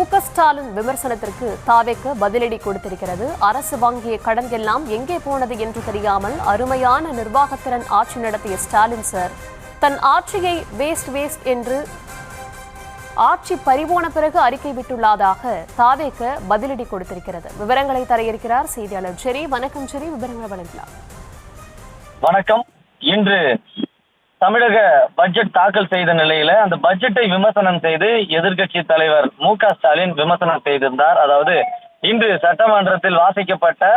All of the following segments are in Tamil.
ஸ்டாலின் விமர்சனத்திற்கு தாவேக பதிலடி கொடுத்திருக்கிறது. அரசு வாங்கிய கடன் எல்லாம் எங்கே போனது என்று தெரியாமல் அருமையான நிர்வாகத்திறன் ஆட்சி நடத்திய ஸ்டாலின் சார் தன் ஆட்சியை வேஸ்ட் என்று ஆட்சி பறிபோன பிறகு அறிக்கை விட்டுள்ளதாக தாவேக பதிலடி கொடுத்திருக்கிறது. விவரங்களை தர இருக்கிறார் செய்தியாளர் ஜெரி. வணக்கம் ஜெரி, விவரங்களை வழங்கலாம். வணக்கம். இன்று தமிழக பட்ஜெட் தாக்கல் செய்த நிலையில அந்த பட்ஜெட்டை விமர்சனம் செய்து எதிர்க்கட்சி தலைவர் மு.க.ஸ்டாலின் விமர்சனம் செய்திருந்தார். அதாவது இன்று சட்டமன்றத்தில் வாசிக்கப்பட்ட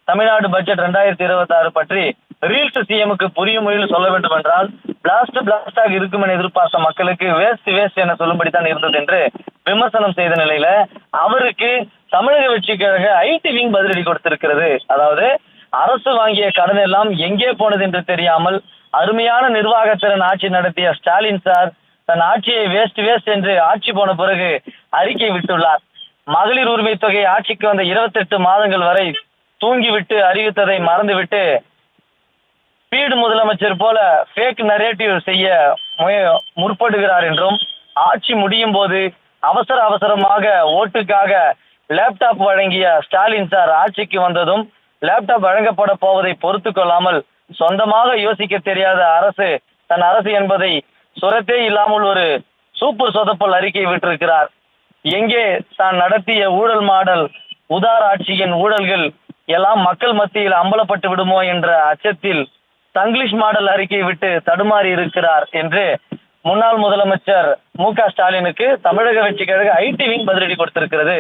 தமிழ்நாடு பட்ஜெட் 2026 பற்றி ரீல்ஸ் சிஎம்க்கு புரியும் மொழியில் சொல்ல வேண்டும் என்றால் பிளாஸ்டாக இருக்கும் என எதிர்பார்த்த மக்களுக்கு வேஸ்ட் என சொல்லும்படித்தான் இருந்தது என்று விமர்சனம் செய்த நிலையில அவருக்கு தமிழக வெற்றி கழக ஐடி விங் பதிலடி கொடுத்திருக்கிறது. அதாவது அரசு வாங்கிய கடன் எல்லாம் எங்கே போனது என்று தெரியாமல் அருமையான நிர்வாகத்திறன் ஆட்சி நடத்திய ஸ்டாலின் சார் தன் ஆட்சியை வேஸ்ட் என்று ஆட்சி போன பிறகு அறிக்கை விட்டுள்ளார். மகளிர் உரிமை தொகை ஆட்சிக்கு வந்த 28 மாதங்கள் வரை தூங்கிவிட்டு அறிவித்ததை மறந்துவிட்டு பீடு முதலமைச்சர் போல ஃபேக் நரேட்டிவ் செய்ய முற்படுகிறார் என்றும், ஆட்சி முடியும் போது அவசரமாக ஓட்டுக்காக லேப்டாப் வழங்கிய ஸ்டாலின் சார் ஆட்சிக்கு வந்ததும் லேப்டாப் வழங்கப்பட போவதை பொறுத்து கொள்ளாமல் சொந்தமாக யோசிக்க தெரியாத அரசு தன் அரசு என்பதை சுரத்தே இல்லாமல் ஒரு சூப்பர் சொதப்பல் அறிக்கை விட்டிருக்கிறார். எங்கே தான் நடத்திய ஊழல் மாடல் உதார ஆட்சியின் ஊழல்கள் எல்லாம் மக்கள் மத்தியில் அம்பலப்பட்டு விடுமோ என்ற அச்சத்தில் தங்கிலீஷ் மாடல் அறிக்கை விட்டு தடுமாறி இருக்கிறார் என்று முன்னாள் முதலமைச்சர் மு.க.ஸ்டாலினுக்கு தமிழக வெற்றி கழக ஐடி விங் பதிலடி கொடுத்திருக்கிறது.